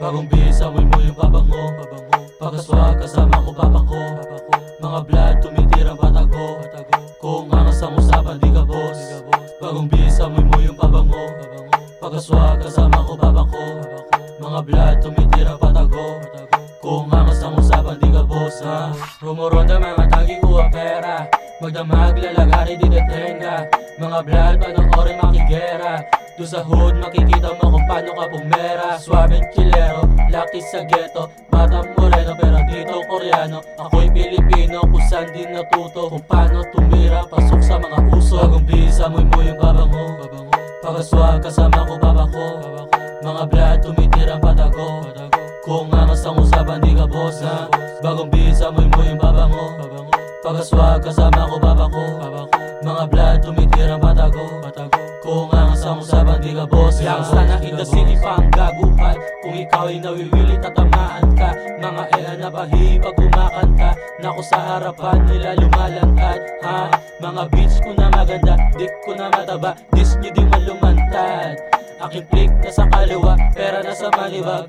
Bagong bihis, amoy mo yung pabango. Pagkaswag, kasama ko papako. Mga blood, tumitirang patago. Kung angas ang usapan, di ka boss. Bagong bihis, amoy mo yung pabango. Pagkaswag, kasama ko papako. Mga blood, tumitirang patago. Kung angas ang usapan, di ka boss, ha. Rumuronda mga tagi ko ang pera. Magdamag, lalagari, di detenga. Mga blood, panoorin makigera. Doon sa hood, makikita mo kung paano ka pumera. Suabing chilero, laki sa ghetto. Batang moreno, pero dito koreano. Ako'y Pilipino, kung saan din natuto. Kung paano tumira, pasok sa mga uso. Bagong bihis, amoy mo yung pabango. Pagkaswag, kasama ko babako. Mga blood, tumitirang patago. Kung angas ang usapan, di ka boss, ha. Bagong bihis, amoy mo yung pabango. Pagkaswag, kasama ko babako. Mga blood, tumitirang patago. Kung angas ang usapan, di ka boss, ha. Yang sana in the city pa ang gaguhan. Kung ikaw ay nawiwili, tatamaan ka. Mga na bahi pag kumakanta. Naku sa harapan nila lumalantad, ha. Mga beats ko na maganda, dik ko na mataba. Dis nyo di man lumantad. Aking flick na sa kaliwa, pera na sa malibag.